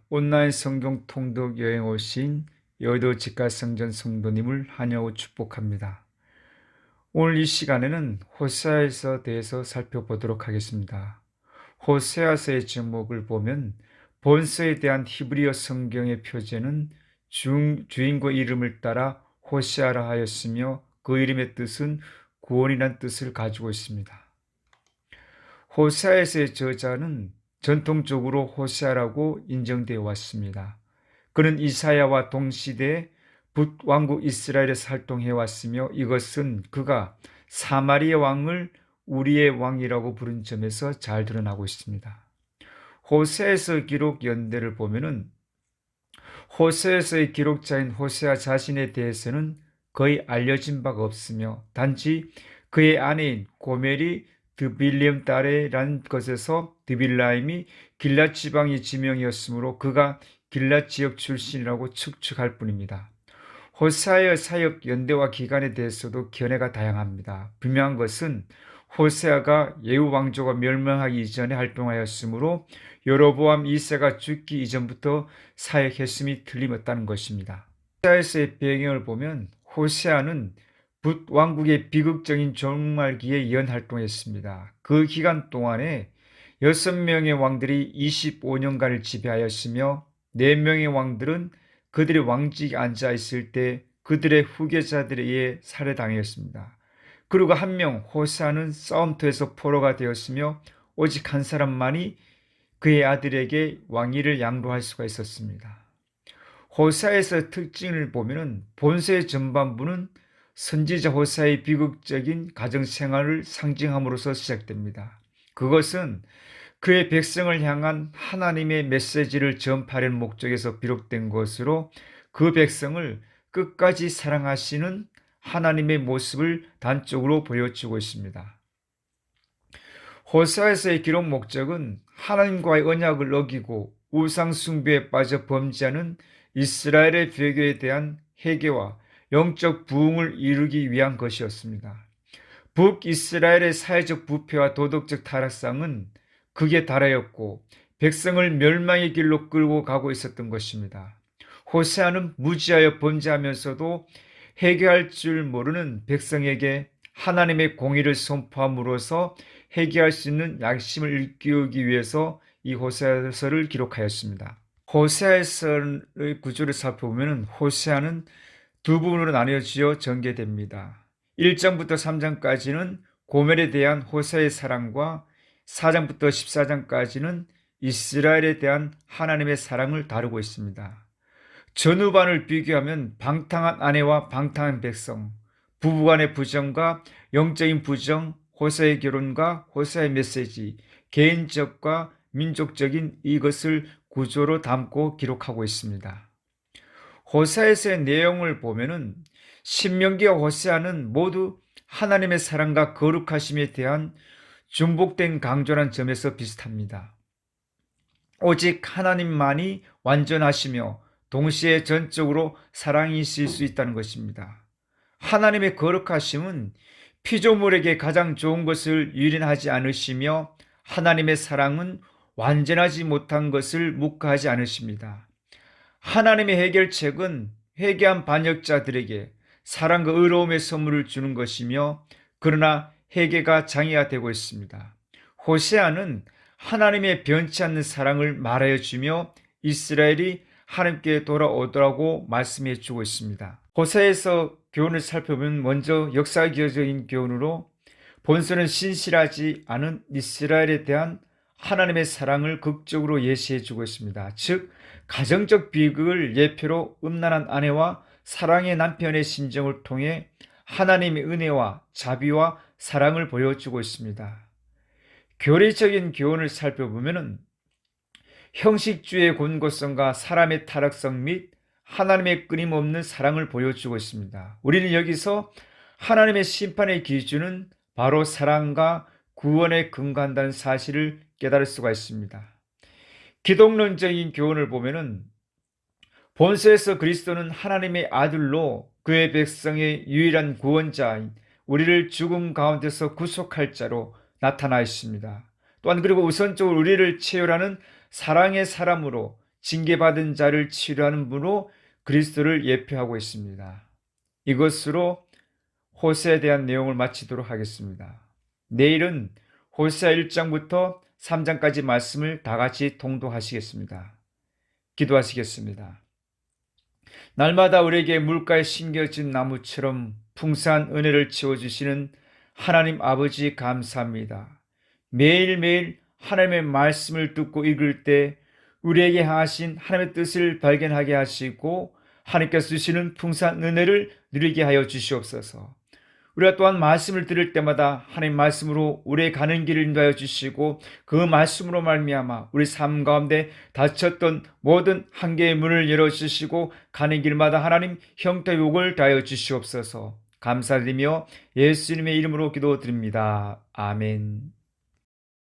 온라인 성경 통독 여행 오신 여의도 직가성전 성도님을 환영하고 축복합니다. 오늘 이 시간에는 호세아서에 대해서 살펴보도록 하겠습니다. 호세아서의 제목을 보면 본서에 대한 히브리어 성경의 표제는 주인공 이름을 따라 호세아라 하였으며 그 이름의 뜻은 구원이란 뜻을 가지고 있습니다. 호세아서의 저자는 전통적으로 호세아라고 인정되어 왔습니다. 그는 이사야와 동시대에 북왕국 이스라엘에서 활동해 왔으며 이것은 그가 사마리아 왕을 우리의 왕이라고 부른 점에서 잘 드러나고 있습니다. 호세아서 기록 연대를 보면은 호세아서의 기록자인 호세아 자신에 대해서는 거의 알려진 바가 없으며 단지 그의 아내인 고멜이 드빌리엄 딸이라는 것에서 드빌라임이 길랏 지방의 지명이었으므로 그가 길랏 지역 출신이라고 추측할 뿐입니다. 호세아의 사역 연대와 기간에 대해서도 견해가 다양합니다. 분명한 것은 호세아가 예후 왕조가 멸망하기 이전에 활동하였으므로 여로보암 2세가 죽기 이전부터 사역했음이 틀림없다는 것입니다. 호세아에서의 배경을 보면 호세아는 북왕국의 비극적인 종말기에 이연활동했습니다. 그 기간 동안에 6명의 왕들이 25년간을 지배하였으며 4명의 왕들은 그들의 왕직에 앉아있을 때 그들의 후계자들에 의해 살해당했습니다. 그리고 한 명 호세아는 싸움터에서 포로가 되었으며 오직 한 사람만이 그의 아들에게 왕위를 양도할 수가 있었습니다. 호세아에서 특징을 보면 본서의 전반부는 선지자 호세아의 비극적인 가정생활을 상징함으로써 시작됩니다. 그것은 그의 백성을 향한 하나님의 메시지를 전파하려는 목적에서 비롯된 것으로 그 백성을 끝까지 사랑하시는 하나님의 모습을 단적으로 보여주고 있습니다. 호세아서의 기록 목적은 하나님과의 언약을 어기고 우상 숭배에 빠져 범죄하는 이스라엘의 배교에 대한 회개와 영적 부흥을 이루기 위한 것이었습니다. 북이스라엘의 사회적 부패와 도덕적 타락상은 극에 달하였고 백성을 멸망의 길로 끌고 가고 있었던 것입니다. 호세아는 무지하여 범죄하면서도 회개할 줄 모르는 백성에게 하나님의 공의를 선포함으로써 회개할 수 있는 양심을 일깨우기 위해서 이 호세아서를 기록하였습니다. 호세아서의 구조를 살펴보면 호세아는 두 부분으로 나뉘어지어 전개됩니다. 1장부터 3장까지는 고멜에 대한 호세아의 사랑과 4장부터 14장까지는 이스라엘에 대한 하나님의 사랑을 다루고 있습니다. 전후반을 비교하면 방탕한 아내와 방탕한 백성, 부부간의 부정과 영적인 부정, 호세아의 결혼과 호세아의 메시지, 개인적과 민족적인 이것을 구조로 담고 기록하고 있습니다. 호세아서의 내용을 보면은 신명기와 호세아는 모두 하나님의 사랑과 거룩하심에 대한 중복된 강조란 점에서 비슷합니다. 오직 하나님만이 완전하시며 동시에 전적으로 사랑이실 수 있다는 것입니다. 하나님의 거룩하심은 피조물에게 가장 좋은 것을 유린하지 않으시며 하나님의 사랑은 완전하지 못한 것을 묵과하지 않으십니다. 하나님의 해결책은 회개한 반역자들에게 사랑과 의로움의 선물을 주는 것이며 그러나 회개가 장애가 되고 있습니다. 호세아는 하나님의 변치 않는 사랑을 말하여 주며 이스라엘이 하나님께 돌아오더라고 말씀해 주고 있습니다. 호세아에서 교훈을 살펴보면 먼저 역사적인 교훈으로 본서는 신실하지 않은 이스라엘에 대한 하나님의 사랑을 극적으로 예시해 주고 있습니다. 즉 가정적 비극을 예표로 음란한 아내와 사랑의 남편의 심정을 통해 하나님의 은혜와 자비와 사랑을 보여주고 있습니다. 교리적인 교훈을 살펴보면 형식주의 곤고성과 사람의 타락성 및 하나님의 끊임없는 사랑을 보여주고 있습니다. 우리는 여기서 하나님의 심판의 기준은 바로 사랑과 구원에 근거한다는 사실을 깨달을 수가 있습니다. 기독론적인 교훈을 보면은 본서에서 그리스도는 하나님의 아들로 그의 백성의 유일한 구원자인 우리를 죽음 가운데서 구속할 자로 나타나 있습니다. 또한 그리고 우선적으로 우리를 체휼하는 사랑의 사람으로 징계받은 자를 치료하는 분으로 그리스도를 예표하고 있습니다. 이것으로 호세에 대한 내용을 마치도록 하겠습니다. 내일은 호세아 1장부터 3장까지 말씀을 다 같이 통독하시겠습니다. 기도하시겠습니다. 날마다 우리에게 물가에 심겨진 나무처럼 풍성한 은혜를 채워주시는 하나님 아버지 감사합니다. 매일매일 하나님의 말씀을 듣고 읽을 때 우리에게 향하신 하나님의 뜻을 발견하게 하시고 하나님께서 주시는 풍성한 은혜를 누리게 하여 주시옵소서. 우리가 또한 말씀을 들을 때마다 하나님 말씀으로 우리의 가는 길을 인도하여 주시고 그 말씀으로 말미암아 우리 삶 가운데 닫혔던 모든 한계의 문을 열어주시고 가는 길마다 하나님 형통복을 다하여 주시옵소서. 감사드리며 예수님의 이름으로 기도드립니다. 아멘.